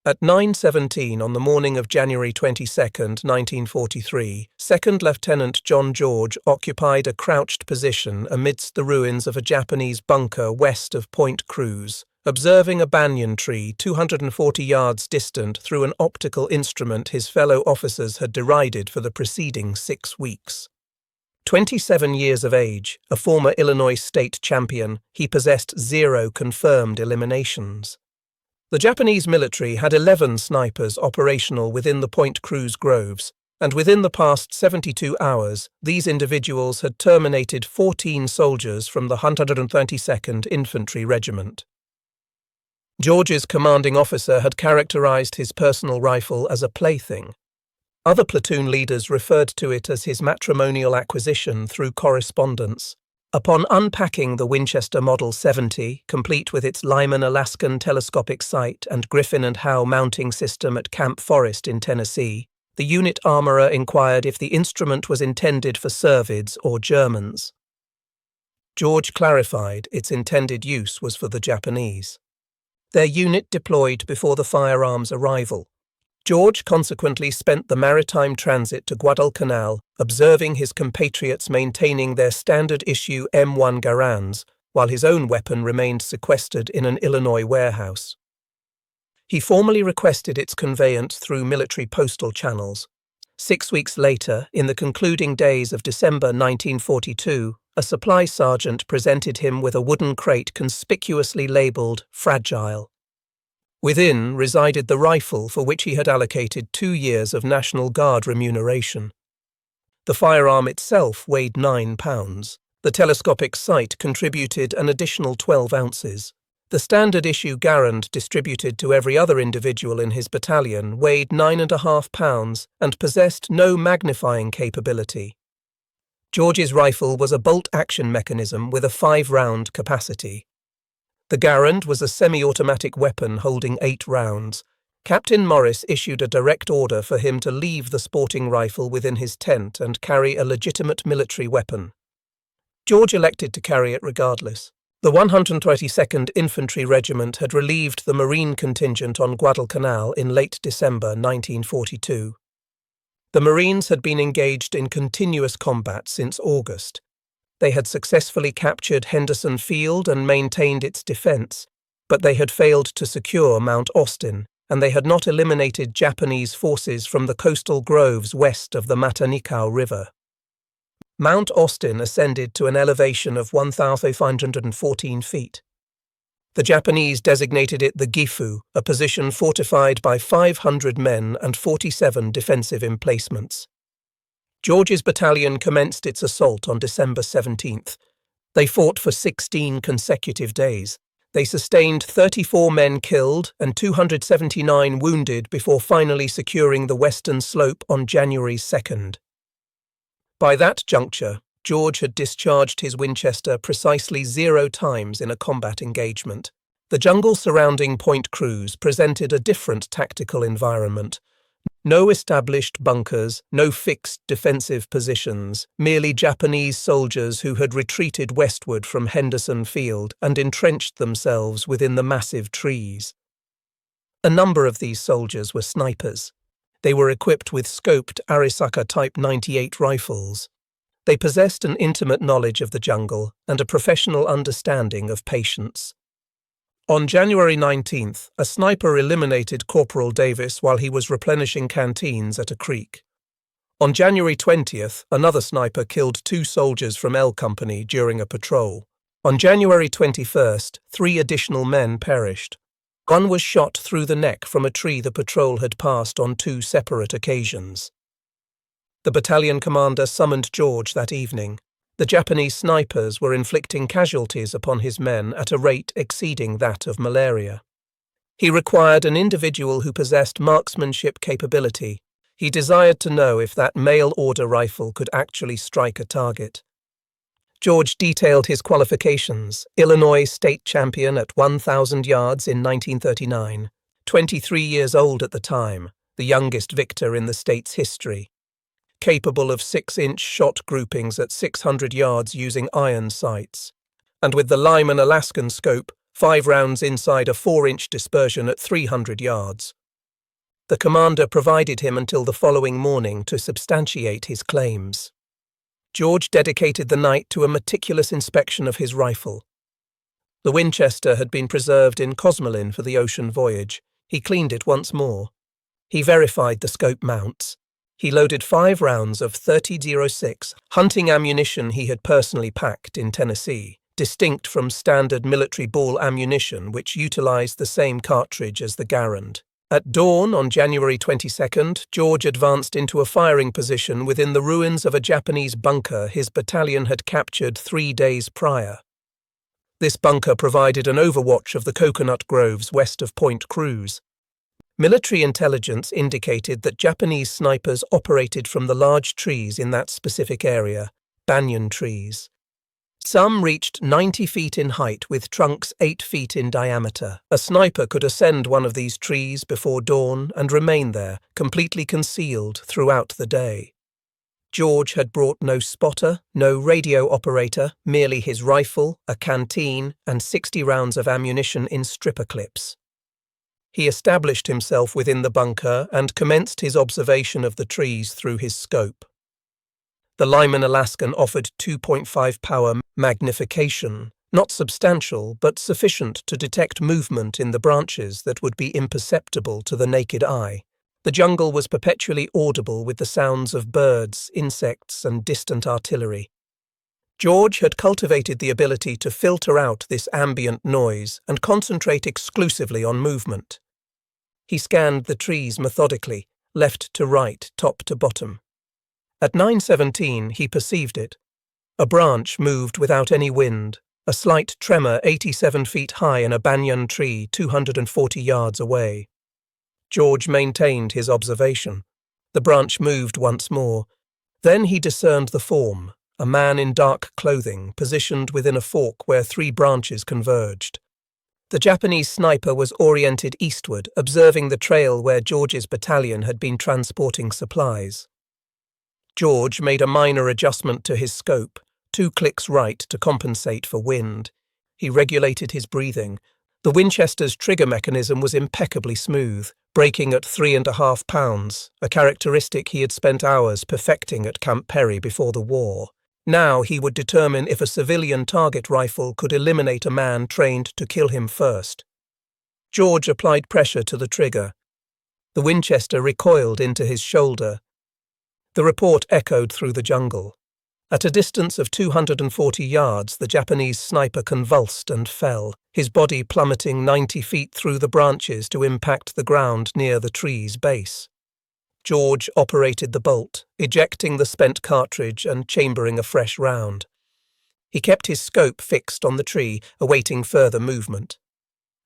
At 9:17 on the morning of January 22, 1943, Second Lieutenant John George occupied a crouched position amidst the ruins of a Japanese bunker west of Point Cruz, observing a banyan tree 240 yards distant through an optical instrument his fellow officers had derided for the preceding 6 weeks. 27 years of age, a former Illinois state champion, he possessed 0 confirmed eliminations. The Japanese military had 11 snipers operational within the Point Cruz groves, and within the past 72 hours, these individuals had terminated 14 soldiers from the 132nd Infantry Regiment. George's commanding officer had characterized his personal rifle as a plaything. Other platoon leaders referred to it as his matrimonial acquisition through correspondence. Upon unpacking the Winchester Model 70, complete with its Lyman Alaskan telescopic sight and Griffin and Howe mounting system at Camp Forest in Tennessee, the unit armourer inquired if the instrument was intended for Servids or Germans. George clarified its intended use was for the Japanese. Their unit deployed before the firearm's arrival. George consequently spent the maritime transit to Guadalcanal, observing his compatriots maintaining their standard-issue M1 Garands, while his own weapon remained sequestered in an Illinois warehouse. He formally requested its conveyance through military postal channels. 6 weeks later, in the concluding days of December 1942, a supply sergeant presented him with a wooden crate conspicuously labelled "Fragile." Within resided the rifle for which he had allocated 2 years of National Guard remuneration. The firearm itself weighed 9 pounds. The telescopic sight contributed an additional 12 ounces. The standard-issue Garand distributed to every other individual in his battalion weighed 9.5 pounds and possessed no magnifying capability. George's rifle was a bolt-action mechanism with a 5-round capacity. The Garand was a semi-automatic weapon holding 8 rounds. Captain Morris issued a direct order for him to leave the sporting rifle within his tent and carry a legitimate military weapon. George elected to carry it regardless. The 122nd Infantry Regiment had relieved the Marine contingent on Guadalcanal in late December 1942. The Marines had been engaged in continuous combat since August. They had successfully captured Henderson Field and maintained its defense, but they had failed to secure Mount Austin, and they had not eliminated Japanese forces from the coastal groves west of the Matanikau River. Mount Austin ascended to an elevation of 1,514 feet. The Japanese designated it the Gifu, a position fortified by 500 men and 47 defensive emplacements. George's battalion commenced its assault on December 17th. They fought for 16 consecutive days. They sustained 34 men killed and 279 wounded before finally securing the western slope on January 2nd. By that juncture, George had discharged his Winchester precisely 0 times in a combat engagement. The jungle surrounding Point Cruz presented a different tactical environment. No established bunkers, no fixed defensive positions, merely Japanese soldiers who had retreated westward from Henderson Field and entrenched themselves within the massive trees. A number of these soldiers were snipers. They were equipped with scoped Arisaka Type 98 rifles. They possessed an intimate knowledge of the jungle and a professional understanding of patience. On January 19th, a sniper eliminated Corporal Davis while he was replenishing canteens at a creek. On January 20th, another sniper killed 2 soldiers from L Company during a patrol. On January 21st, 3 additional men perished. One was shot through the neck from a tree the patrol had passed on 2 separate occasions. The battalion commander summoned George that evening. The Japanese snipers were inflicting casualties upon his men at a rate exceeding that of malaria. He required an individual who possessed marksmanship capability. He desired to know if that mail-order rifle could actually strike a target. George detailed his qualifications: Illinois state champion at 1,000 yards in 1939, 23 years old at the time, the youngest victor in the state's history. Capable of 6-inch shot groupings at 600 yards using iron sights, and with the Lyman Alaskan scope, 5 rounds inside a 4-inch dispersion at 300 yards. The commander provided him until the following morning to substantiate his claims. George dedicated the night to a meticulous inspection of his rifle. The Winchester had been preserved in Cosmoline for the ocean voyage. He cleaned it once more. He verified the scope mounts. He loaded 5 rounds of .30-06 hunting ammunition he had personally packed in Tennessee, distinct from standard military ball ammunition which utilized the same cartridge as the Garand. At dawn on January 22nd, George advanced into a firing position within the ruins of a Japanese bunker his battalion had captured 3 days prior. This bunker provided an overwatch of the coconut groves west of Point Cruz. Military intelligence indicated that Japanese snipers operated from the large trees in that specific area, banyan trees. Some reached 90 feet in height with trunks 8 feet in diameter. A sniper could ascend one of these trees before dawn and remain there, completely concealed throughout the day. George had brought no spotter, no radio operator, merely his rifle, a canteen, and 60 rounds of ammunition in stripper clips. He established himself within the bunker and commenced his observation of the trees through his scope. The Lyman Alaskan offered 2.5 power magnification, not substantial but sufficient to detect movement in the branches that would be imperceptible to the naked eye. The jungle was perpetually audible with the sounds of birds, insects, and distant artillery. George had cultivated the ability to filter out this ambient noise and concentrate exclusively on movement. He scanned the trees methodically, left to right, top to bottom. At 9:17 he perceived it. A branch moved without any wind, a slight tremor 87 feet high in a banyan tree 240 yards away. George maintained his observation. The branch moved once more. Then he discerned the form, a man in dark clothing, positioned within a fork where 3 branches converged. The Japanese sniper was oriented eastward, observing the trail where George's battalion had been transporting supplies. George made a minor adjustment to his scope, 2 clicks right to compensate for wind. He regulated his breathing. The Winchester's trigger mechanism was impeccably smooth, breaking at 3.5 pounds, a characteristic he had spent hours perfecting at Camp Perry before the war. Now he would determine if a civilian target rifle could eliminate a man trained to kill him first. George applied pressure to the trigger. The Winchester recoiled into his shoulder. The report echoed through the jungle. At a distance of 240 yards, the Japanese sniper convulsed and fell, his body plummeting 90 feet through the branches to impact the ground near the tree's base. George operated the bolt, ejecting the spent cartridge and chambering a fresh round. He kept his scope fixed on the tree, awaiting further movement.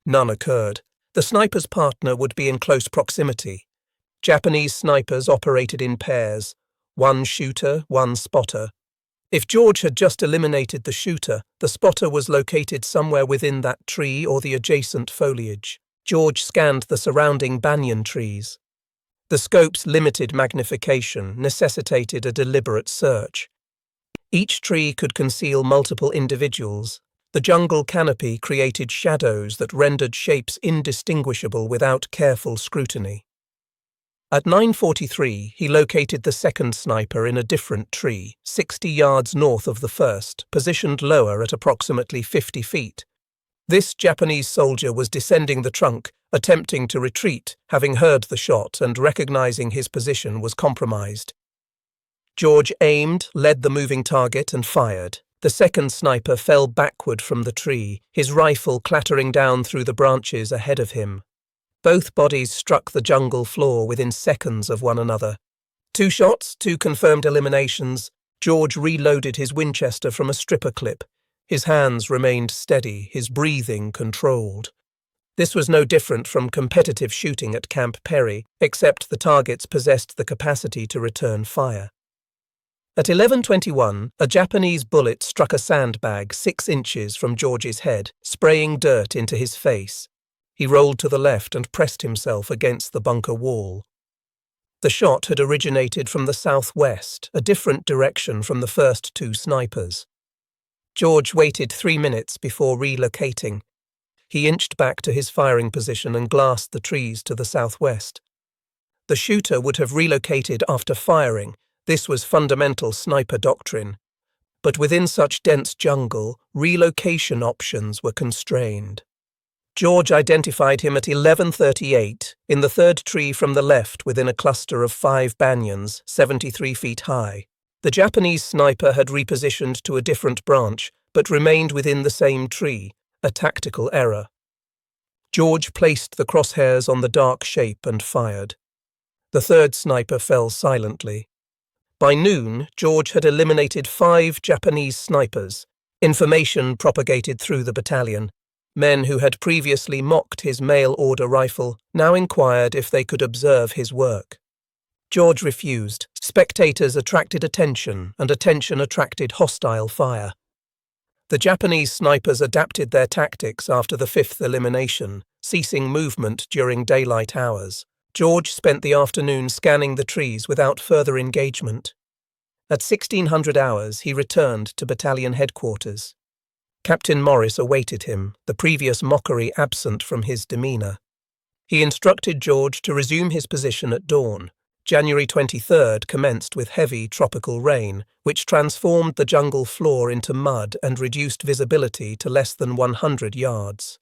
None occurred. The sniper's partner would be in close proximity. Japanese snipers operated in pairs, 1 shooter, 1 spotter. If George had just eliminated the shooter, the spotter was located somewhere within that tree or the adjacent foliage. George scanned the surrounding banyan trees. The scope's limited magnification necessitated a deliberate search. Each tree could conceal multiple individuals. The jungle canopy created shadows that rendered shapes indistinguishable without careful scrutiny. At 9:43, he located the second sniper in a different tree, 60 yards north of the first, positioned lower at approximately 50 feet. This Japanese soldier was descending the trunk, attempting to retreat, having heard the shot and recognizing his position was compromised. George aimed, led the moving target, and fired. The second sniper fell backward from the tree, his rifle clattering down through the branches ahead of him. Both bodies struck the jungle floor within seconds of one another. 2 shots, 2 confirmed eliminations. George reloaded his Winchester from a stripper clip. His hands remained steady, his breathing controlled. This was no different from competitive shooting at Camp Perry, except the targets possessed the capacity to return fire. At 11:21, a Japanese bullet struck a sandbag 6 inches from George's head, spraying dirt into his face. He rolled to the left and pressed himself against the bunker wall. The shot had originated from the southwest, a different direction from the first 2 snipers. George waited 3 minutes before relocating. He inched back to his firing position and glassed the trees to the southwest. The shooter would have relocated after firing. This was fundamental sniper doctrine. But within such dense jungle, relocation options were constrained. George identified him at 11:38 in the third tree from the left within a cluster of 5 banyans, 73 feet high. The Japanese sniper had repositioned to a different branch, but remained within the same tree, a tactical error. George placed the crosshairs on the dark shape and fired. The third sniper fell silently. By noon, George had eliminated 5 Japanese snipers. Information propagated through the battalion. Men who had previously mocked his mail-order rifle now inquired if they could observe his work. George refused. Spectators attracted attention, and attention attracted hostile fire. The Japanese snipers adapted their tactics after the 5th elimination, ceasing movement during daylight hours. George spent the afternoon scanning the trees without further engagement. At 1600 hours, he returned to battalion headquarters. Captain Morris awaited him, the previous mockery absent from his demeanour. He instructed George to resume his position at dawn. January 23rd commenced with heavy tropical rain, which transformed the jungle floor into mud and reduced visibility to less than 100 yards.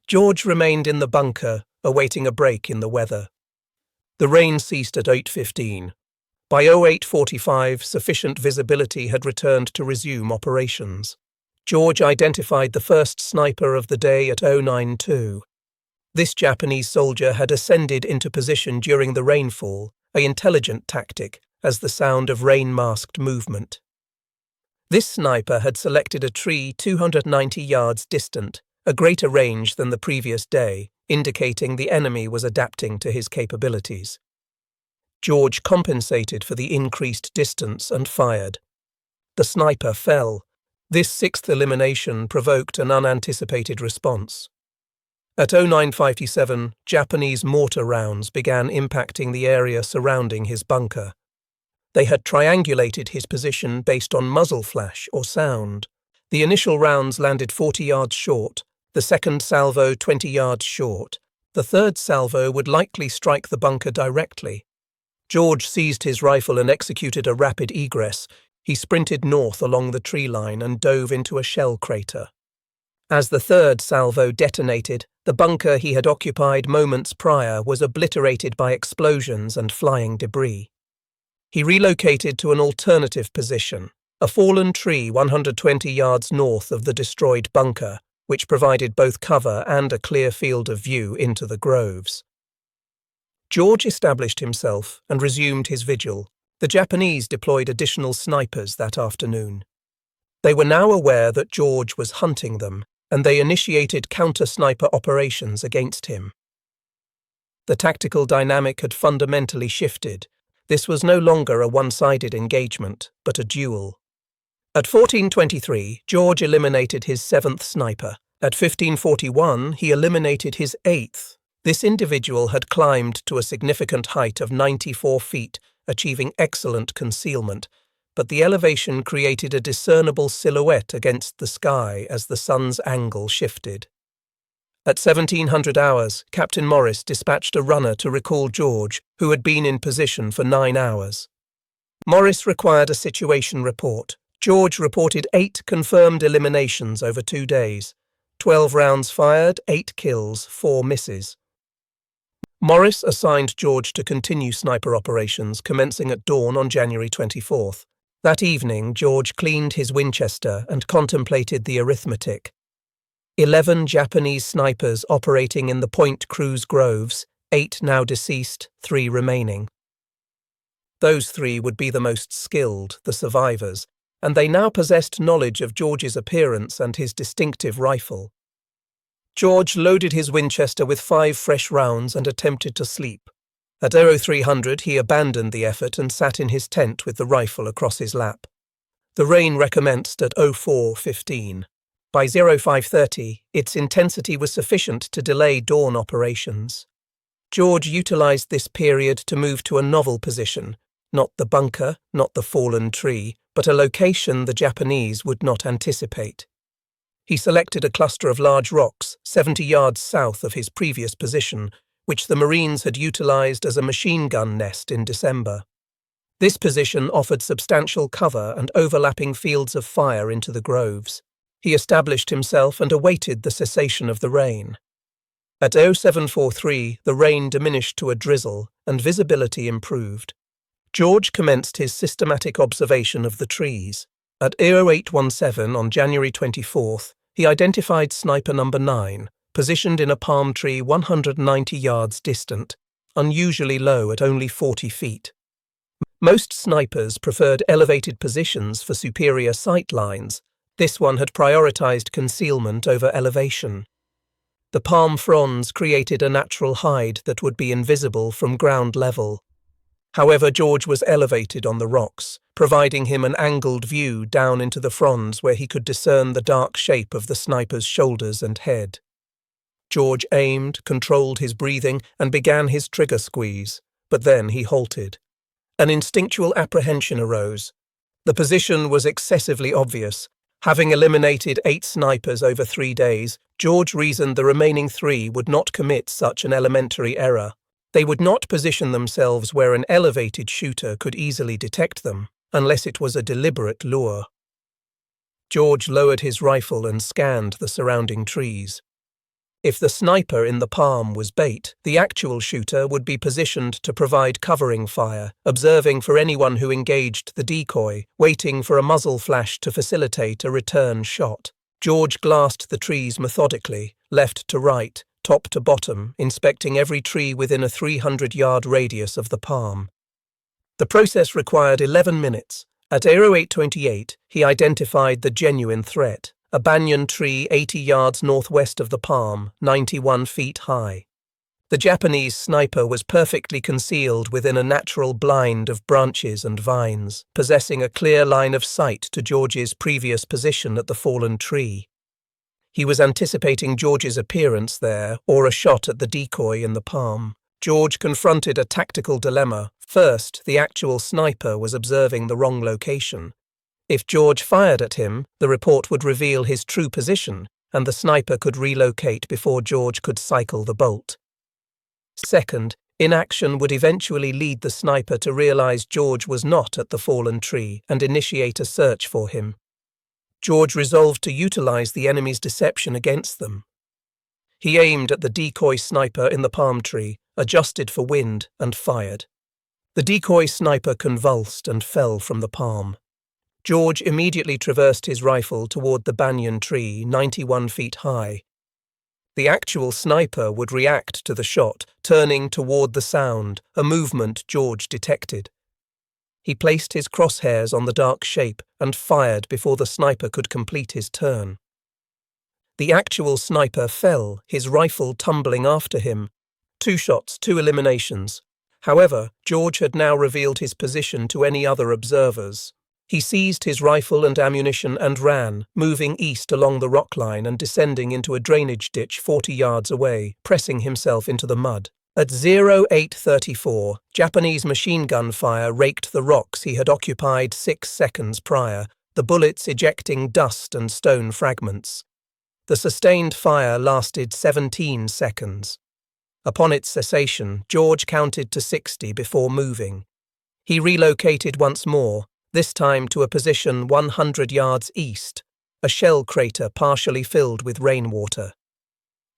George remained in the bunker, awaiting a break in the weather. The rain ceased at 8:15. By 08:45, sufficient visibility had returned to resume operations. George identified the first sniper of the day at 09:02. This Japanese soldier had ascended into position during the rainfall, an intelligent tactic, as the sound of rain masked movement. This sniper had selected a tree 290 yards distant, a greater range than the previous day, indicating the enemy was adapting to his capabilities. George compensated for the increased distance and fired. The sniper fell. This 6th elimination provoked an unanticipated response. At 09:57, Japanese mortar rounds began impacting the area surrounding his bunker. They had triangulated his position based on muzzle flash or sound. The initial rounds landed 40 yards short, the second salvo 20 yards short. The third salvo would likely strike the bunker directly. George seized his rifle and executed a rapid egress. He sprinted north along the tree line and dove into a shell crater. As the third salvo detonated, the bunker he had occupied moments prior was obliterated by explosions and flying debris. He relocated to an alternative position, a fallen tree 120 yards north of the destroyed bunker, which provided both cover and a clear field of view into the groves. George established himself and resumed his vigil. The Japanese deployed additional snipers that afternoon. They were now aware that George was hunting them, and they initiated counter-sniper operations against him. The tactical dynamic had fundamentally shifted. This was no longer a one-sided engagement, but a duel. At 14:23, George eliminated his 7th sniper. At 15:41, he eliminated his 8th. This individual had climbed to a significant height of 94 feet, achieving excellent concealment, but the elevation created a discernible silhouette against the sky as the sun's angle shifted. At 1700 hours, Captain Morris dispatched a runner to recall George, who had been in position for 9 hours. Morris required a situation report. George reported 8 confirmed eliminations over 2 days, 12 rounds fired, 8 kills, 4 misses. Morris assigned George to continue sniper operations commencing at dawn on January 24th. That evening, George cleaned his Winchester and contemplated the arithmetic. 11 Japanese snipers operating in the Point Cruz groves, 8 now deceased, 3 remaining. Those 3 would be the most skilled, the survivors, and they now possessed knowledge of George's appearance and his distinctive rifle. George loaded his Winchester with 5 fresh rounds and attempted to sleep. At 0300, he abandoned the effort and sat in his tent with the rifle across his lap. The rain recommenced at 04:15. By 0530, its intensity was sufficient to delay dawn operations. George utilized this period to move to a novel position, not the bunker, not the fallen tree, but a location the Japanese would not anticipate. He selected a cluster of large rocks 70 yards south of his previous position, which the Marines had utilized as a machine gun nest in December. This position offered substantial cover and overlapping fields of fire into the groves. He established himself and awaited the cessation of the rain. At 0743, the rain diminished to a drizzle and visibility improved. George commenced his systematic observation of the trees. At 0817 on January 24th, he identified sniper number 9, positioned in a palm tree 190 yards distant, unusually low at only 40 feet. Most snipers preferred elevated positions for superior sight lines. This one had prioritized concealment over elevation. The palm fronds created a natural hide that would be invisible from ground level. However, George was elevated on the rocks, providing him an angled view down into the fronds where he could discern the dark shape of the sniper's shoulders and head. George aimed, controlled his breathing, and began his trigger squeeze, but then he halted. An instinctual apprehension arose. The position was excessively obvious. Having eliminated 8 snipers over 3 days, George reasoned the remaining 3 would not commit such an elementary error. They would not position themselves where an elevated shooter could easily detect them, unless it was a deliberate lure. George lowered his rifle and scanned the surrounding trees. If the sniper in the palm was bait, the actual shooter would be positioned to provide covering fire, observing for anyone who engaged the decoy, waiting for a muzzle flash to facilitate a return shot. George glassed the trees methodically, left to right, top to bottom, inspecting every tree within a 300-yard radius of the palm. The process required 11 minutes. At 0828, he identified the genuine threat. A banyan tree 80 yards northwest of the palm, 91 feet high. The Japanese sniper was perfectly concealed within a natural blind of branches and vines, possessing a clear line of sight to George's previous position at the fallen tree. He was anticipating George's appearance there, or a shot at the decoy in the palm. George confronted a tactical dilemma. First, the actual sniper was observing the wrong location. If George fired at him, the report would reveal his true position, and the sniper could relocate before George could cycle the bolt. Second, inaction would eventually lead the sniper to realize George was not at the fallen tree and initiate a search for him. George resolved to utilize the enemy's deception against them. He aimed at the decoy sniper in the palm tree, adjusted for wind, and fired. The decoy sniper convulsed and fell from the palm. George immediately traversed his rifle toward the banyan tree, 91 feet high. The actual sniper would react to the shot, turning toward the sound, a movement George detected. He placed his crosshairs on the dark shape and fired before the sniper could complete his turn. The actual sniper fell, his rifle tumbling after him. 2 shots, 2 eliminations. However, George had now revealed his position to any other observers. He seized his rifle and ammunition and ran, moving east along the rock line and descending into a drainage ditch 40 yards away, pressing himself into the mud. At 0834, Japanese machine gun fire raked the rocks he had occupied 6 seconds prior, the bullets ejecting dust and stone fragments. The sustained fire lasted 17 seconds. Upon its cessation, George counted to 60 before moving. He relocated once more, this time to a position 100 yards east, a shell crater partially filled with rainwater.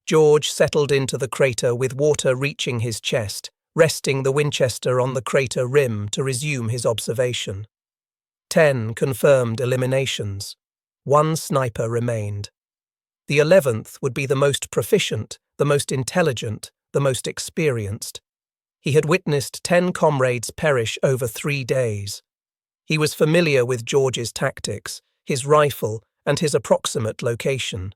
George settled into the crater with water reaching his chest, resting the Winchester on the crater rim to resume his observation. 10 confirmed eliminations. 1 sniper remained. The 11th would be the most proficient, the most intelligent, the most experienced. He had witnessed 10 comrades perish over 3 days. He was familiar with George's tactics, his rifle, and his approximate location.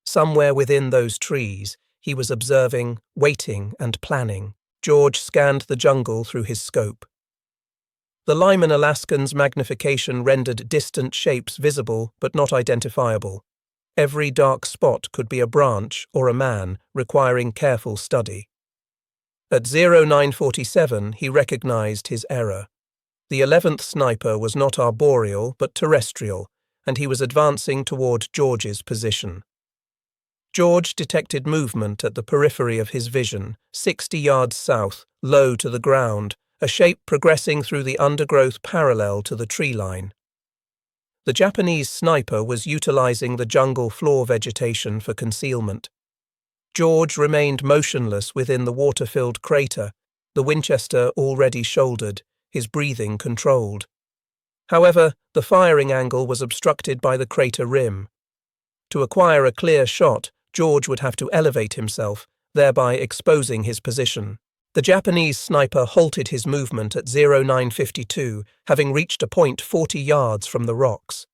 Somewhere within those trees, he was observing, waiting, and planning. George scanned the jungle through his scope. The Lyman Alaskan's magnification rendered distant shapes visible but not identifiable. Every dark spot could be a branch or a man, requiring careful study. At 0947, he recognized his error. The 11th sniper was not arboreal but terrestrial, and he was advancing toward George's position. George detected movement at the periphery of his vision, 60 yards south, low to the ground, a shape progressing through the undergrowth parallel to the tree line. The Japanese sniper was utilizing the jungle floor vegetation for concealment. George remained motionless within the water-filled crater, the Winchester already shouldered, his breathing controlled. However, the firing angle was obstructed by the crater rim. To acquire a clear shot, George would have to elevate himself, thereby exposing his position. The Japanese sniper halted his movement at 0952, having reached a point 40 yards from the rocks.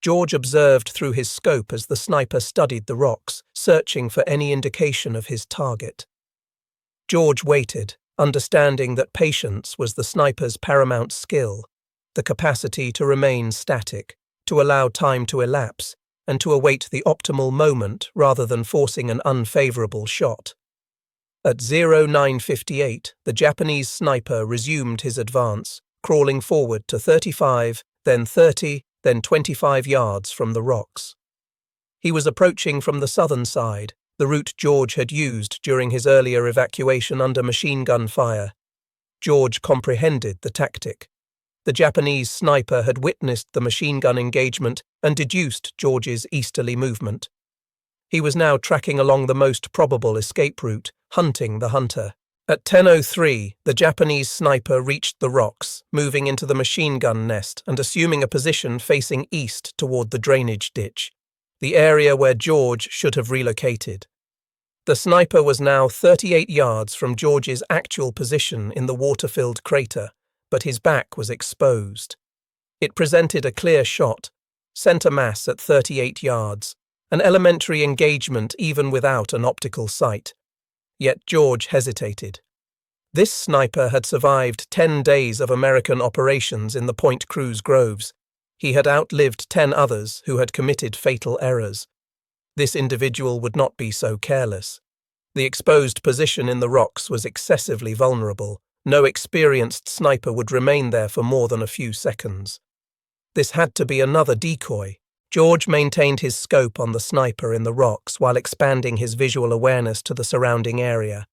George observed through his scope as the sniper studied the rocks, searching for any indication of his target. George waited, understanding that patience was the sniper's paramount skill, the capacity to remain static, to allow time to elapse, and to await the optimal moment rather than forcing an unfavorable shot. At 0958, the Japanese sniper resumed his advance, crawling forward to 35, then 30, then 25 yards from the rocks. He was approaching from the southern side, the route George had used during his earlier evacuation under machine gun fire. George comprehended the tactic. The Japanese sniper had witnessed the machine gun engagement and deduced George's easterly movement. He was now tracking along the most probable escape route, hunting the hunter. At 10:03, the Japanese sniper reached the rocks, moving into the machine gun nest and assuming a position facing east toward the drainage ditch, the area where George should have relocated. The sniper was now 38 yards from George's actual position in the water-filled crater, but his back was exposed. It presented a clear shot, center mass at 38 yards, an elementary engagement even without an optical sight. Yet George hesitated. This sniper had survived 10 days of American operations in the Point Cruz groves. He had outlived 10 others who had committed fatal errors. This individual would not be so careless. The exposed position in the rocks was excessively vulnerable. No experienced sniper would remain there for more than a few seconds. This had to be another decoy. George maintained his scope on the sniper in the rocks while expanding his visual awareness to the surrounding area.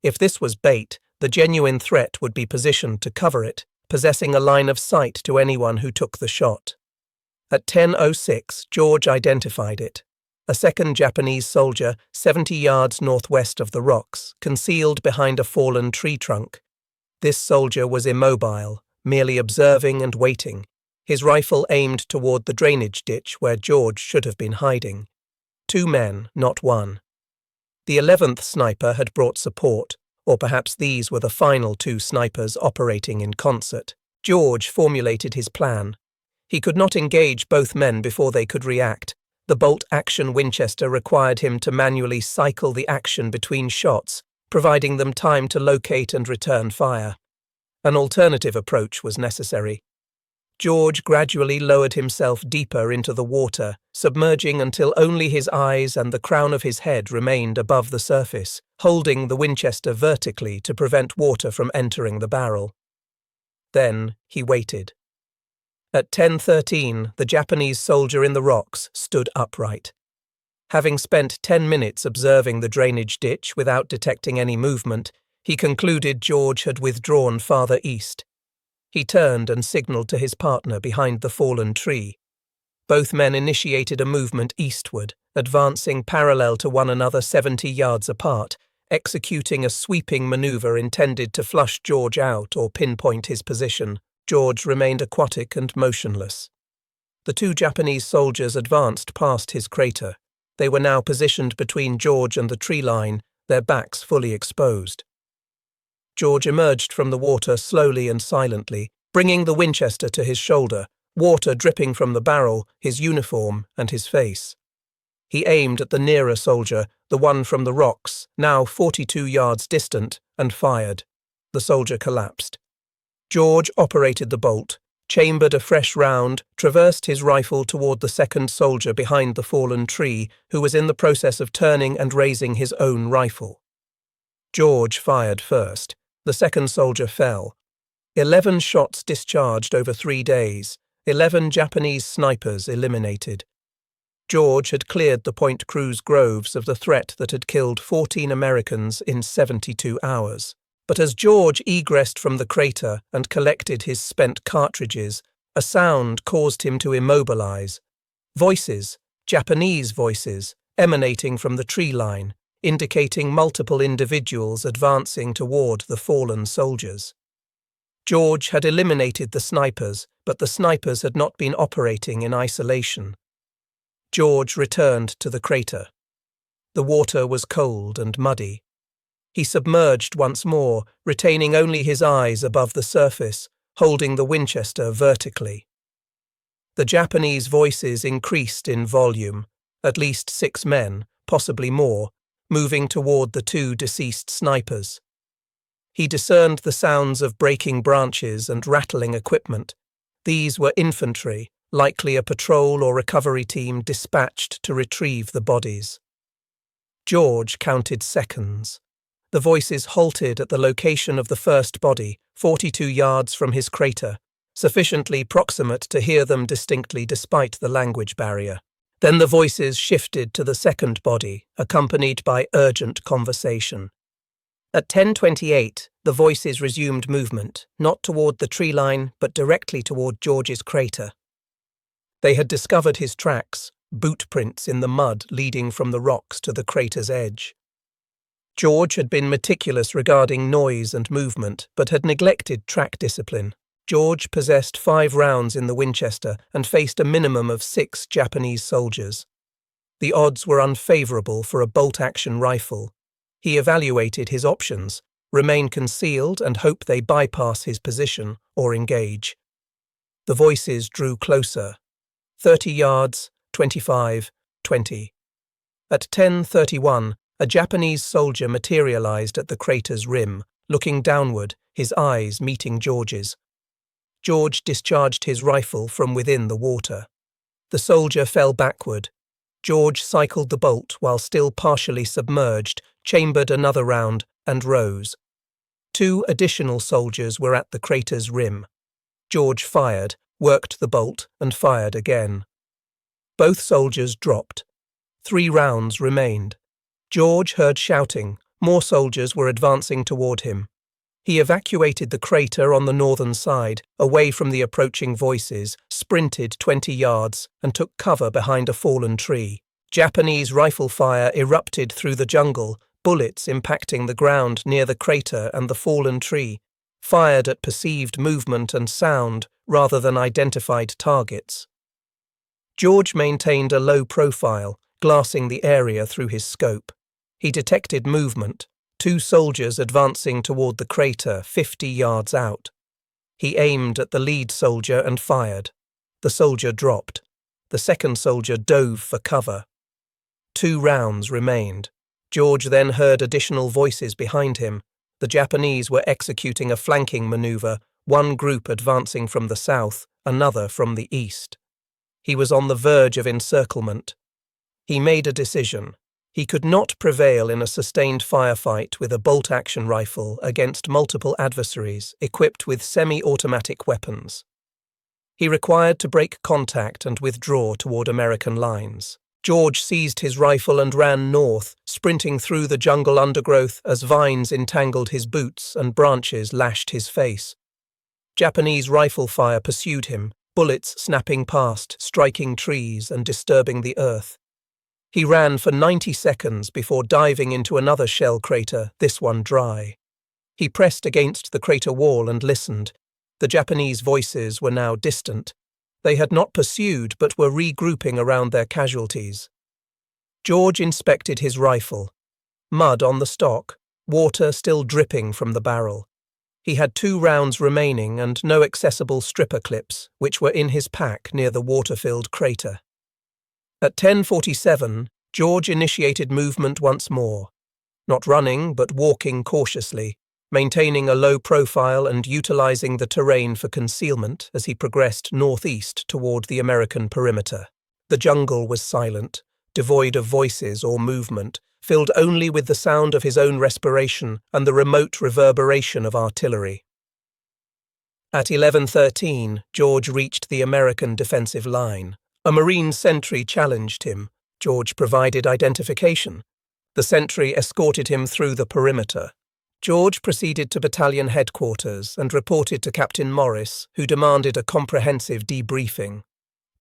If this was bait, the genuine threat would be positioned to cover it, possessing a line of sight to anyone who took the shot. At 10:06, George identified it. A second Japanese soldier, 70 yards northwest of the rocks, concealed behind a fallen tree trunk. This soldier was immobile, merely observing and waiting, his rifle aimed toward the drainage ditch where George should have been hiding. 2 men, not one. The 11th sniper had brought support, or perhaps these were the final 2 snipers operating in concert. George formulated his plan. He could not engage both men before they could react. The bolt-action Winchester required him to manually cycle the action between shots, providing them time to locate and return fire. An alternative approach was necessary. George gradually lowered himself deeper into the water, submerging until only his eyes and the crown of his head remained above the surface, holding the Winchester vertically to prevent water from entering the barrel. Then he waited. At 10:13, the Japanese soldier in the rocks stood upright. Having spent 10 minutes observing the drainage ditch without detecting any movement, he concluded George had withdrawn farther east. He turned and signaled to his partner behind the fallen tree. Both men initiated a movement eastward, advancing parallel to one another 70 yards apart, executing a sweeping maneuver intended to flush George out or pinpoint his position. George remained aquatic and motionless. The 2 Japanese soldiers advanced past his crater. They were now positioned between George and the tree line, their backs fully exposed. George emerged from the water slowly and silently, bringing the Winchester to his shoulder, water dripping from the barrel, his uniform, and his face. He aimed at the nearer soldier, the one from the rocks, now 42 yards distant, and fired. The soldier collapsed. George operated the bolt, chambered a fresh round, traversed his rifle toward the second soldier behind the fallen tree, who was in the process of turning and raising his own rifle. George fired first. The second soldier fell. 11 shots discharged over 3 days, 11 Japanese snipers eliminated. George had cleared the Point Cruz groves of the threat that had killed 14 Americans in 72 hours. But as George egressed from the crater and collected his spent cartridges, a sound caused him to immobilize. Voices, Japanese voices, emanating from the tree line, indicating multiple individuals advancing toward the fallen soldiers. George had eliminated the snipers, but the snipers had not been operating in isolation. George returned to the crater. The water was cold and muddy. He submerged once more, retaining only his eyes above the surface, holding the Winchester vertically. The Japanese voices increased in volume, at least 6 men, possibly more, moving toward the 2 deceased snipers. He discerned the sounds of breaking branches and rattling equipment. These were infantry, likely a patrol or recovery team dispatched to retrieve the bodies. George counted seconds. The voices halted at the location of the first body, 42 yards from his crater, sufficiently proximate to hear them distinctly despite the language barrier. Then the voices shifted to the second body, accompanied by urgent conversation. At 10:28, the voices resumed movement, not toward the tree line, but directly toward George's crater. They had discovered his tracks, boot prints in the mud leading from the rocks to the crater's edge. George had been meticulous regarding noise and movement, but had neglected track discipline. George possessed 5 rounds in the Winchester and faced a minimum of 6 Japanese soldiers. The odds were unfavorable for a bolt-action rifle. He evaluated his options, remain concealed and hope they bypass his position or engage. The voices drew closer. 30 yards, 25, 20. At 10:31, a Japanese soldier materialized at the crater's rim, looking downward, his eyes meeting George's. George discharged his rifle from within the water. The soldier fell backward. George cycled the bolt while still partially submerged, chambered another round, and rose. 2 additional soldiers were at the crater's rim. George fired, worked the bolt, and fired again. Both soldiers dropped. 3 rounds remained. George heard shouting. More soldiers were advancing toward him. He evacuated the crater on the northern side, away from the approaching voices, sprinted 20 yards, and took cover behind a fallen tree. Japanese rifle fire erupted through the jungle, bullets impacting the ground near the crater and the fallen tree, fired at perceived movement and sound rather than identified targets. George maintained a low profile, glassing the area through his scope. He detected movement, 2 soldiers advancing toward the crater 50 yards out. He aimed at the lead soldier and fired. The soldier dropped. The second soldier dove for cover. 2 rounds remained. George then heard additional voices behind him. The Japanese were executing a flanking maneuver, one group advancing from the south, another from the east. He was on the verge of encirclement. He made a decision. He could not prevail in a sustained firefight with a bolt-action rifle against multiple adversaries equipped with semi-automatic weapons. He required to break contact and withdraw toward American lines. George seized his rifle and ran north, sprinting through the jungle undergrowth as vines entangled his boots and branches lashed his face. Japanese rifle fire pursued him, bullets snapping past, striking trees and disturbing the earth. He ran for 90 seconds before diving into another shell crater, this one dry. He pressed against the crater wall and listened. The Japanese voices were now distant. They had not pursued but were regrouping around their casualties. George inspected his rifle. Mud on the stock, water still dripping from the barrel. He had 2 rounds remaining and no accessible stripper clips, which were in his pack near the water-filled crater. At 10:47, George initiated movement once more. Not running, but walking cautiously, maintaining a low profile and utilizing the terrain for concealment as he progressed northeast toward the American perimeter. The jungle was silent, devoid of voices or movement, filled only with the sound of his own respiration and the remote reverberation of artillery. At 11:13, George reached the American defensive line. A Marine sentry challenged him. George provided identification. The sentry escorted him through the perimeter. George proceeded to battalion headquarters and reported to Captain Morris, who demanded a comprehensive debriefing.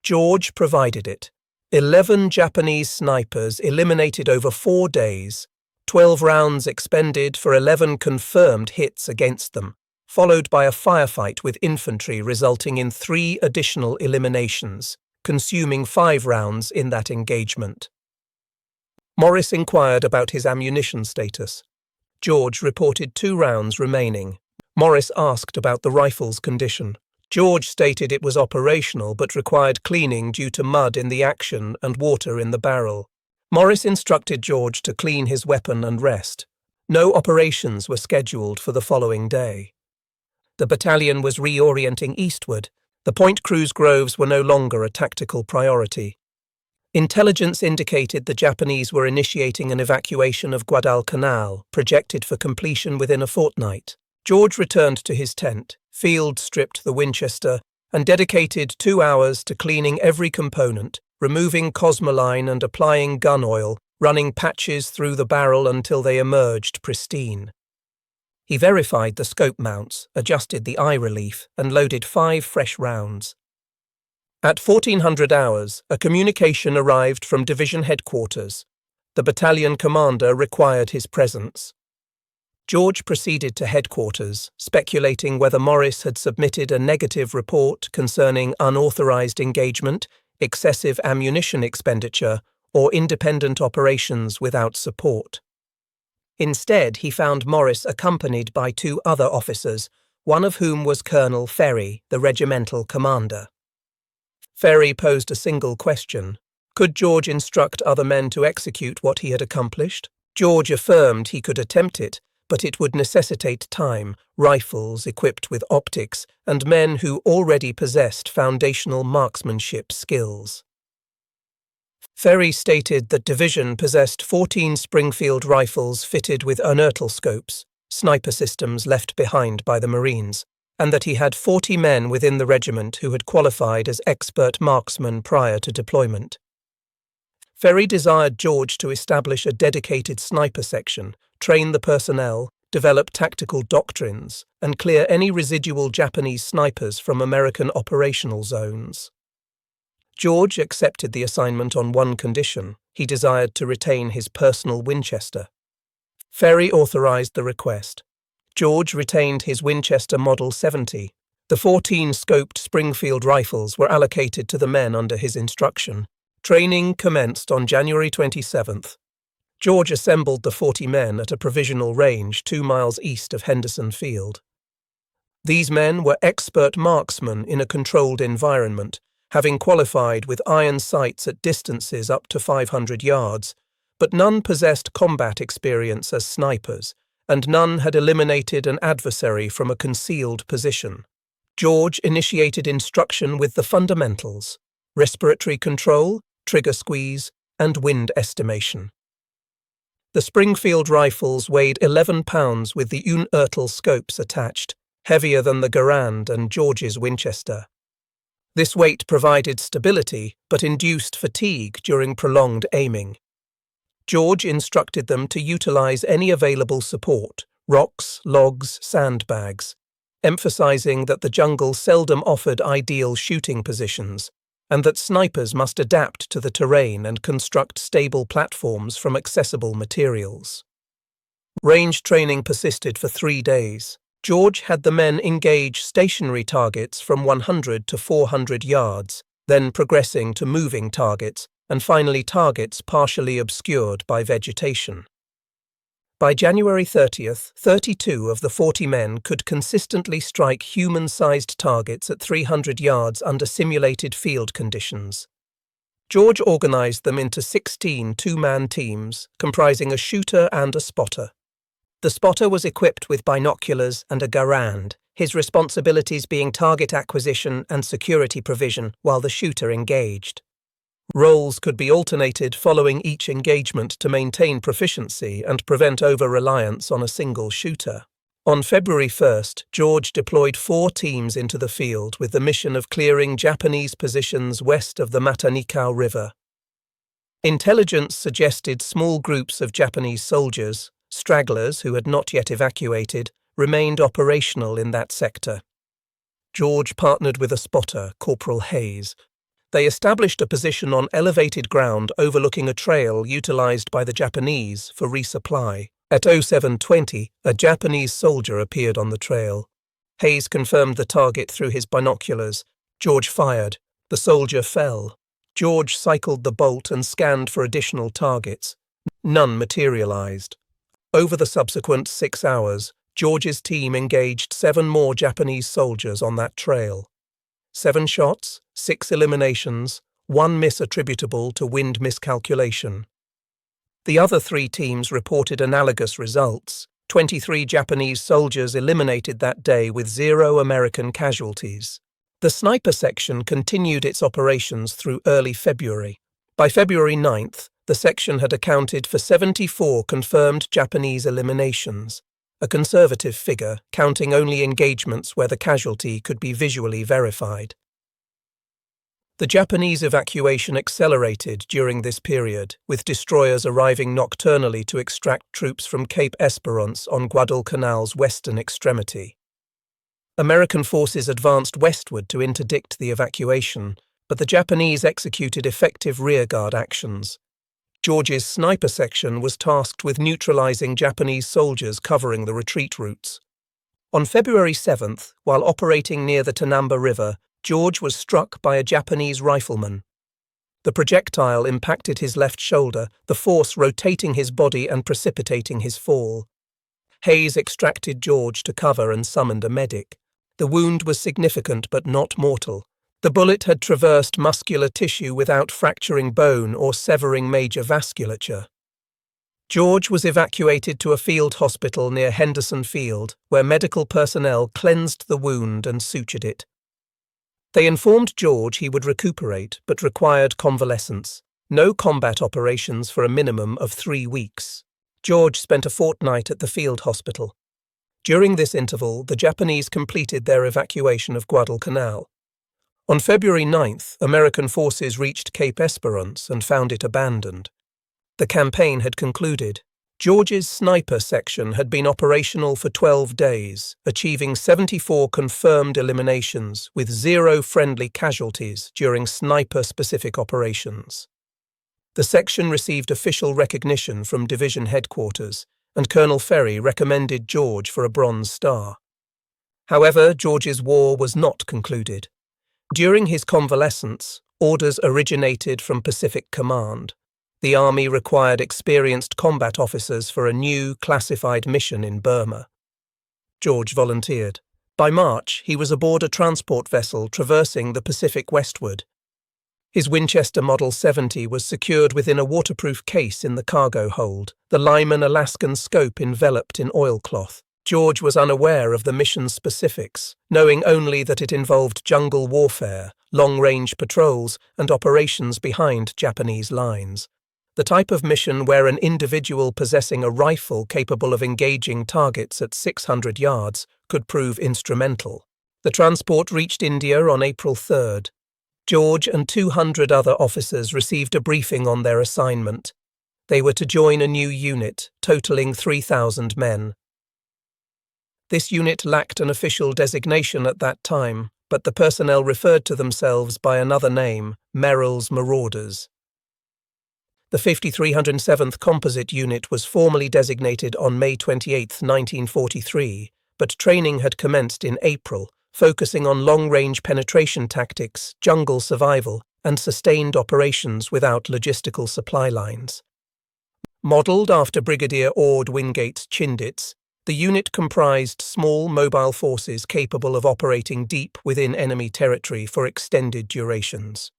George provided it. 11 Japanese snipers eliminated over 4 days, 12 rounds expended for 11 confirmed hits against them, followed by a firefight with infantry resulting in 3 additional eliminations, consuming 5 rounds in that engagement. Morris inquired about his ammunition status. George reported 2 rounds remaining. Morris asked about the rifle's condition. George stated it was operational but required cleaning due to mud in the action and water in the barrel. Morris instructed George to clean his weapon and rest. No operations were scheduled for the following day. The battalion was reorienting eastward. The Point Cruz groves were no longer a tactical priority. Intelligence indicated the Japanese were initiating an evacuation of Guadalcanal, projected for completion within a fortnight. George returned to his tent, field-stripped the Winchester, and dedicated 2 hours to cleaning every component, removing cosmoline and applying gun oil, running patches through the barrel until they emerged pristine. He verified the scope mounts, adjusted the eye relief, and loaded 5 fresh rounds. At 1400 hours, a communication arrived from division headquarters. The battalion commander required his presence. George proceeded to headquarters, speculating whether Morris had submitted a negative report concerning unauthorized engagement, excessive ammunition expenditure, or independent operations without support. Instead, he found Morris accompanied by 2 other officers, one of whom was Colonel Ferry, the regimental commander. Ferry posed a single question. Could George instruct other men to execute what he had accomplished? George affirmed he could attempt it, but it would necessitate time, rifles equipped with optics, and men who already possessed foundational marksmanship skills. Ferry stated that division possessed 14 Springfield rifles fitted with inertial scopes, sniper systems left behind by the Marines, and that he had 40 men within the regiment who had qualified as expert marksmen prior to deployment. Ferry desired George to establish a dedicated sniper section, train the personnel, develop tactical doctrines, and clear any residual Japanese snipers from American operational zones. George accepted the assignment on one condition: he desired to retain his personal Winchester. Ferry authorized the request. George retained his Winchester Model 70. The 14 scoped Springfield rifles were allocated to the men under his instruction. Training commenced on January 27th. George assembled the 40 men at a provisional range 2 miles east of Henderson Field. These men were expert marksmen in a controlled environment, having qualified with iron sights at distances up to 500 yards, but none possessed combat experience as snipers, and none had eliminated an adversary from a concealed position. George initiated instruction with the fundamentals: respiratory control, trigger squeeze, and wind estimation. The Springfield rifles weighed 11 pounds with the unertl scopes attached, heavier than the Garand and George's Winchester. This weight provided stability, but induced fatigue during prolonged aiming. George instructed them to utilize any available support: rocks, logs, sandbags, emphasizing that the jungle seldom offered ideal shooting positions, and that snipers must adapt to the terrain and construct stable platforms from accessible materials. Range training persisted for 3 days. George had the men engage stationary targets from 100 to 400 yards, then progressing to moving targets, and finally targets partially obscured by vegetation. By January 30th, 32 of the 40 men could consistently strike human-sized targets at 300 yards under simulated field conditions. George organized them into 16 two-man teams, comprising a shooter and a spotter. The spotter was equipped with binoculars and a Garand, his responsibilities being target acquisition and security provision while the shooter engaged. Roles could be alternated following each engagement to maintain proficiency and prevent over-reliance on a single shooter. On February 1st, George deployed 4 teams into the field with the mission of clearing Japanese positions west of the Matanikau River. Intelligence suggested small groups of Japanese soldiers, stragglers who had not yet evacuated, remained operational in that sector. George partnered with a spotter, Corporal Hayes. They established a position on elevated ground overlooking a trail utilized by the Japanese for resupply. At 07:20, a Japanese soldier appeared on the trail. Hayes confirmed the target through his binoculars. George fired. The soldier fell. George cycled the bolt and scanned for additional targets. None materialized. Over the subsequent 6 hours, George's team engaged 7 more Japanese soldiers on that trail. 7 shots, 6 eliminations, 1 miss attributable to wind miscalculation. The other 3 teams reported analogous results. 23 Japanese soldiers eliminated that day with 0 American casualties. The sniper section continued its operations through early February. By February 9th, the section had accounted for 74 confirmed Japanese eliminations, a conservative figure counting only engagements where the casualty could be visually verified. The Japanese evacuation accelerated during this period, with destroyers arriving nocturnally to extract troops from Cape Esperance on Guadalcanal's western extremity. American forces advanced westward to interdict the evacuation, but the Japanese executed effective rearguard actions. George's sniper section was tasked with neutralizing Japanese soldiers covering the retreat routes. On February 7th, while operating near the Tanamba River, George was struck by a Japanese rifleman. The projectile impacted his left shoulder, the force rotating his body and precipitating his fall. Hayes extracted George to cover and summoned a medic. The wound was significant but not mortal. The bullet had traversed muscular tissue without fracturing bone or severing major vasculature. George was evacuated to a field hospital near Henderson Field, where medical personnel cleansed the wound and sutured it. They informed George he would recuperate, but required convalescence. No combat operations for a minimum of 3 weeks. George spent a fortnight at the field hospital. During this interval, the Japanese completed their evacuation of Guadalcanal. On February 9th, American forces reached Cape Esperance and found it abandoned. The campaign had concluded. George's sniper section had been operational for 12 days, achieving 74 confirmed eliminations with 0 friendly casualties during sniper-specific operations. The section received official recognition from division headquarters, and Colonel Ferry recommended George for a Bronze Star. However, George's war was not concluded. During his convalescence, orders originated from Pacific Command. The Army required experienced combat officers for a new, classified mission in Burma. George volunteered. By March, he was aboard a transport vessel traversing the Pacific westward. His Winchester Model 70 was secured within a waterproof case in the cargo hold, the Lyman Alaskan scope enveloped in oilcloth. George was unaware of the mission's specifics, knowing only that it involved jungle warfare, long-range patrols, and operations behind Japanese lines. The type of mission where an individual possessing a rifle capable of engaging targets at 600 yards could prove instrumental. The transport reached India on April 3rd. George and 200 other officers received a briefing on their assignment. They were to join a new unit, totaling 3,000 men. This unit lacked an official designation at that time, but the personnel referred to themselves by another name, Merrill's Marauders. The 5307th Composite Unit was formally designated on May 28, 1943, but training had commenced in April, focusing on long-range penetration tactics, jungle survival, and sustained operations without logistical supply lines. Modelled after Brigadier Ord Wingate's Chindits, the unit comprised small mobile forces capable of operating deep within enemy territory for extended durations.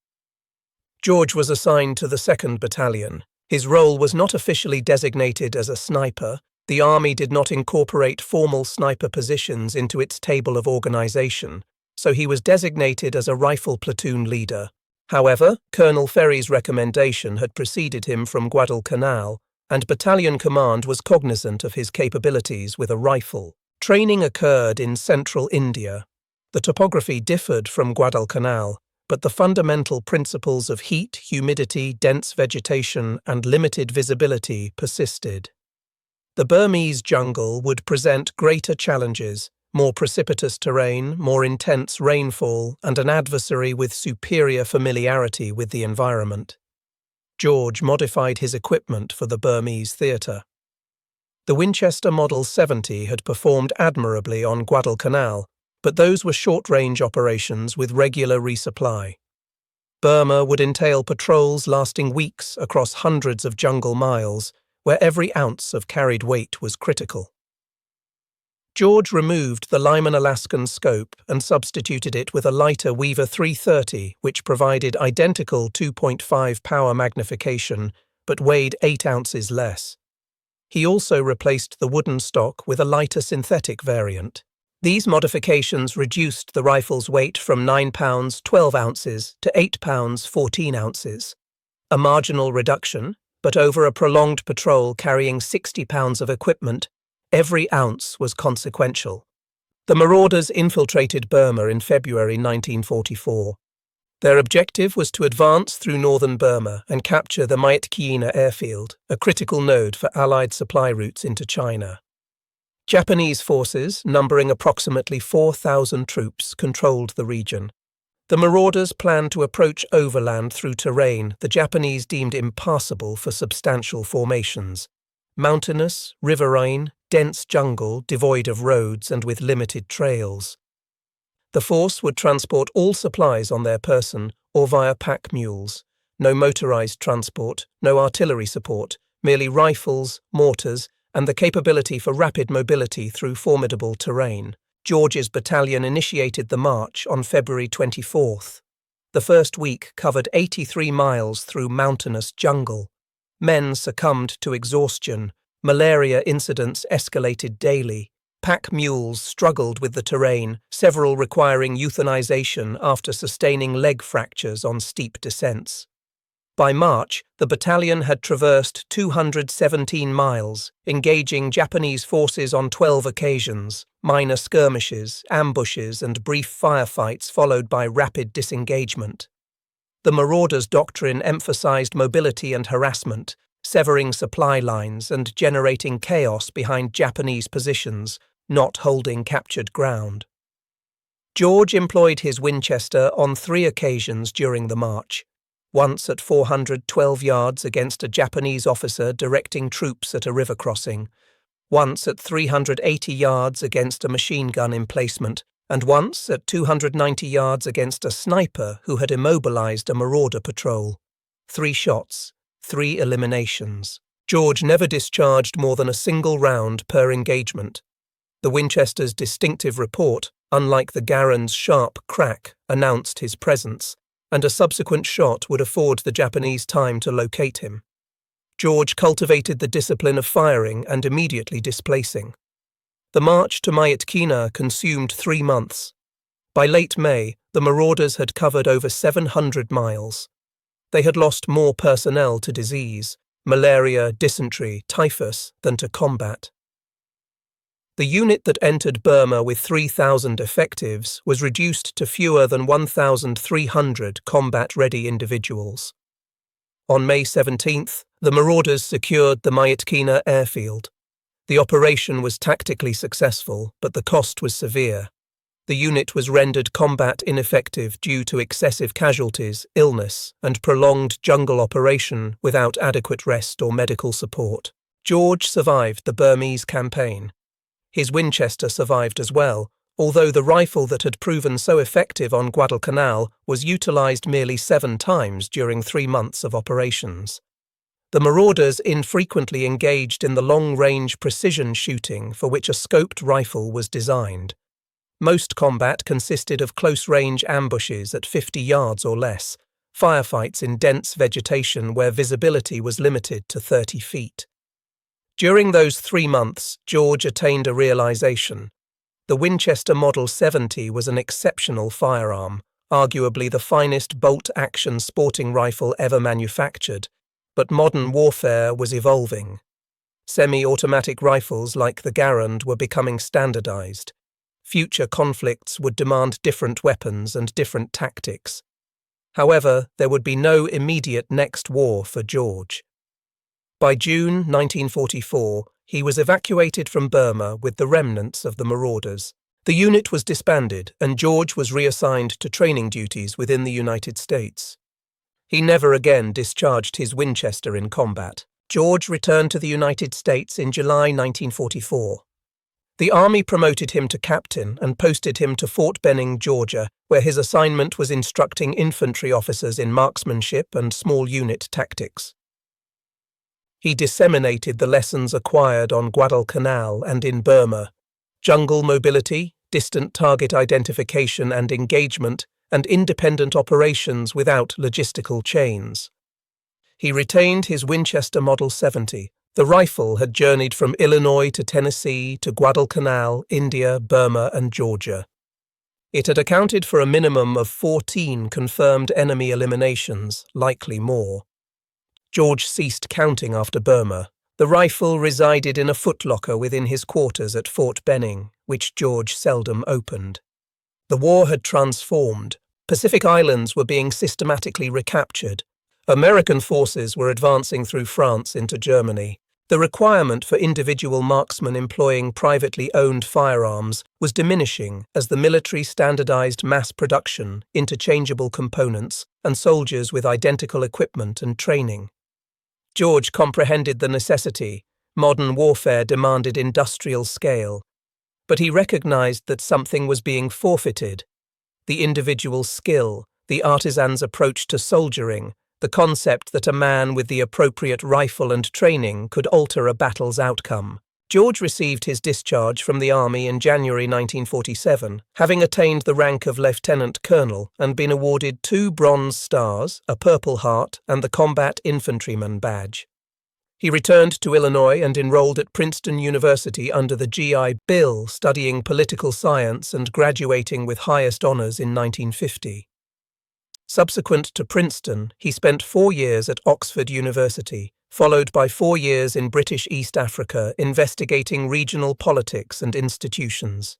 George was assigned to the 2nd Battalion. His role was not officially designated as a sniper. The Army did not incorporate formal sniper positions into its table of organization, so he was designated as a rifle platoon leader. However, Colonel Ferry's recommendation had preceded him from Guadalcanal, and battalion command was cognizant of his capabilities with a rifle. Training occurred in central India. The topography differed from Guadalcanal, but the fundamental principles of heat, humidity, dense vegetation, and limited visibility persisted. The Burmese jungle would present greater challenges, more precipitous terrain, more intense rainfall, and an adversary with superior familiarity with the environment. George modified his equipment for the Burmese theatre. The Winchester Model 70 had performed admirably on Guadalcanal, but those were short-range operations with regular resupply. Burma would entail patrols lasting weeks across hundreds of jungle miles, where every ounce of carried weight was critical. George removed the Lyman Alaskan scope and substituted it with a lighter Weaver 330, which provided identical 2.5 power magnification but weighed 8 ounces less. He also replaced the wooden stock with a lighter synthetic variant. These modifications reduced the rifle's weight from 9 pounds 12 ounces to 8 pounds 14 ounces. A marginal reduction, but over a prolonged patrol carrying 60 pounds of equipment, every ounce was consequential. The marauders infiltrated Burma in February 1944. Their objective was to advance through northern Burma and capture the MailOrder airfield, a critical node for Allied supply routes into China. Japanese forces, numbering approximately 4,000 troops, controlled the region. The marauders planned to approach overland through terrain the Japanese deemed impassable for substantial formations: mountainous, riverine, dense jungle devoid of roads and with limited trails. The force would transport all supplies on their person or via pack mules. No motorized transport, no artillery support, merely rifles, mortars, and the capability for rapid mobility through formidable terrain. George's battalion initiated the march on February 24th. The first week covered 83 miles through mountainous jungle. Men succumbed to exhaustion. Malaria incidents escalated daily. Pack mules struggled with the terrain, several requiring euthanization after sustaining leg fractures on steep descents. By March, the battalion had traversed 217 miles, engaging Japanese forces on 12 occasions, minor skirmishes, ambushes, and brief firefights followed by rapid disengagement. The marauders' doctrine emphasized mobility and harassment, severing supply lines and generating chaos behind Japanese positions, not holding captured ground. George employed his Winchester on 3 occasions during the march, once at 412 yards against a Japanese officer directing troops at a river crossing, once at 380 yards against a machine gun emplacement, and once at 290 yards against a sniper who had immobilized a marauder patrol. 3 shots, 3 eliminations. George never discharged more than a single round per engagement. The Winchester's distinctive report, unlike the Garand's sharp crack, announced his presence, and a subsequent shot would afford the Japanese time to locate him. George cultivated the discipline of firing and immediately displacing. The march to MailOrder consumed 3 months. By late May, the marauders had covered over 700 miles. They had lost more personnel to disease, malaria, dysentery, typhus, than to combat. The unit that entered Burma with 3,000 effectives was reduced to fewer than 1,300 combat-ready individuals. On May 17th, the marauders secured the MailOrder airfield. The operation was tactically successful, but the cost was severe. The unit was rendered combat ineffective due to excessive casualties, illness, and prolonged jungle operation without adequate rest or medical support. George survived the Burmese campaign. His Winchester survived as well, although the rifle that had proven so effective on Guadalcanal was utilized merely 7 times during 3 months of operations. The marauders infrequently engaged in the long-range precision shooting for which a scoped rifle was designed. Most combat consisted of close-range ambushes at 50 yards or less, firefights in dense vegetation where visibility was limited to 30 feet. During those 3 months, George attained a realization. The Winchester Model 70 was an exceptional firearm, arguably the finest bolt-action sporting rifle ever manufactured, but modern warfare was evolving. Semi-automatic rifles like the Garand were becoming standardized. Future conflicts would demand different weapons and different tactics. However, there would be no immediate next war for George. By June 1944, he was evacuated from Burma with the remnants of the marauders. The unit was disbanded, and George was reassigned to training duties within the United States. He never again discharged his Winchester in combat. George returned to the United States in July 1944. The Army promoted him to captain and posted him to Fort Benning, Georgia, where his assignment was instructing infantry officers in marksmanship and small unit tactics. He disseminated the lessons acquired on Guadalcanal and in Burma: jungle mobility, distant target identification and engagement, and independent operations without logistical chains. He retained his Winchester Model 70. The rifle had journeyed from Illinois to Tennessee to Guadalcanal, India, Burma, and Georgia. It had accounted for a minimum of 14 confirmed enemy eliminations, likely more. George ceased counting after Burma. The rifle resided in a footlocker within his quarters at Fort Benning, which George seldom opened. The war had transformed. Pacific Islands were being systematically recaptured. American forces were advancing through France into Germany. The requirement for individual marksmen employing privately owned firearms was diminishing as the military standardized mass production, interchangeable components, and soldiers with identical equipment and training. George comprehended the necessity. Modern warfare demanded industrial scale. But he recognized that something was being forfeited: the individual skill, the artisan's approach to soldiering, the concept that a man with the appropriate rifle and training could alter a battle's outcome. George received his discharge from the Army in January 1947, having attained the rank of Lieutenant Colonel and been awarded 2 Bronze Stars, a Purple Heart, and the Combat Infantryman Badge. He returned to Illinois and enrolled at Princeton University under the GI Bill, studying political science and graduating with highest honors in 1950. Subsequent to Princeton, he spent 4 years at Oxford University, followed by 4 years in British East Africa investigating regional politics and institutions.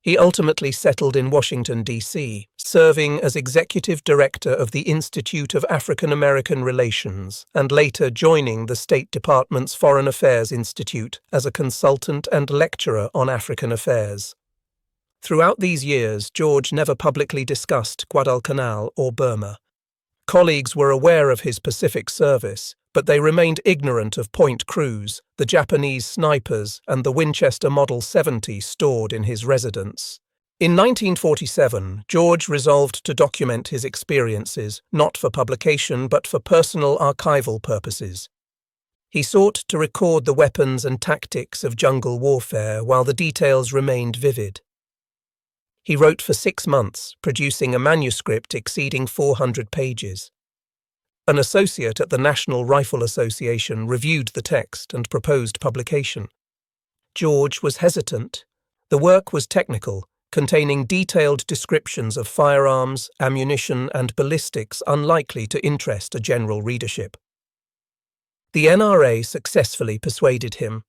He ultimately settled in Washington, D.C., serving as executive director of the Institute of African American Relations and later joining the State Department's Foreign Affairs Institute as a consultant and lecturer on African affairs. Throughout these years, George never publicly discussed Guadalcanal or Burma. Colleagues were aware of his Pacific service, but they remained ignorant of Point Cruz, the Japanese snipers, and the Winchester Model 70 stored in his residence. In 1947, George resolved to document his experiences, not for publication but for personal archival purposes. He sought to record the weapons and tactics of jungle warfare while the details remained vivid. He wrote for 6 months, producing a manuscript exceeding 400 pages. An associate at the National Rifle Association reviewed the text and proposed publication. George was hesitant. The work was technical, containing detailed descriptions of firearms, ammunition, and ballistics unlikely to interest a general readership. The NRA successfully persuaded him.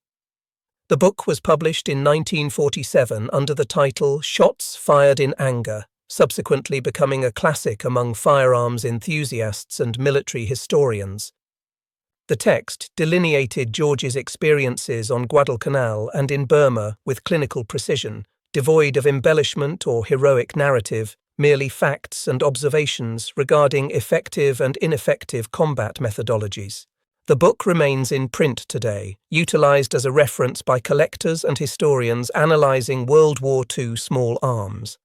The book was published in 1947 under the title Shots Fired in Anger, subsequently becoming a classic among firearms enthusiasts and military historians. The text delineated George's experiences on Guadalcanal and in Burma with clinical precision, devoid of embellishment or heroic narrative, merely facts and observations regarding effective and ineffective combat methodologies. The book remains in print today, utilized as a reference by collectors and historians analyzing World War II small arms.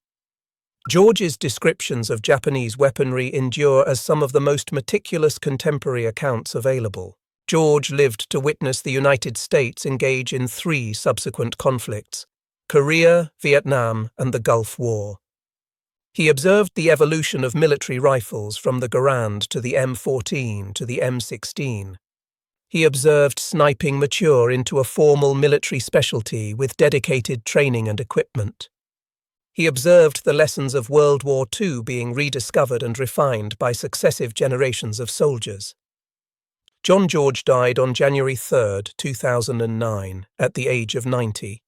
George's descriptions of Japanese weaponry endure as some of the most meticulous contemporary accounts available. George lived to witness the United States engage in 3 subsequent conflicts: Korea, Vietnam, and the Gulf War. He observed the evolution of military rifles from the Garand to the M14 to the M16. He observed sniping mature into a formal military specialty with dedicated training and equipment. He observed the lessons of World War II being rediscovered and refined by successive generations of soldiers. John George died on January 3, 2009, at the age of 90.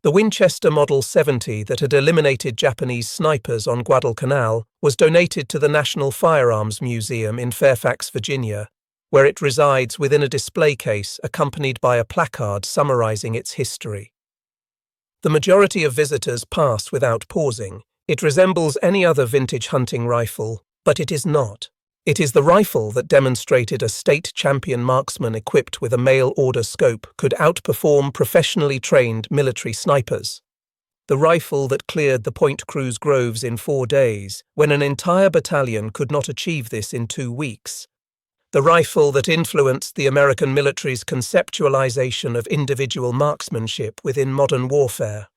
The Winchester Model 70 that had eliminated Japanese snipers on Guadalcanal was donated to the National Firearms Museum in Fairfax, Virginia, where it resides within a display case accompanied by a placard summarizing its history. The majority of visitors pass without pausing. It resembles any other vintage hunting rifle, but it is not. It is the rifle that demonstrated a state champion marksman equipped with a mail-order scope could outperform professionally trained military snipers. The rifle that cleared the Point Cruz groves in 4 days, when an entire battalion could not achieve this in 2 weeks. The rifle that influenced the American military's conceptualization of individual marksmanship within modern warfare.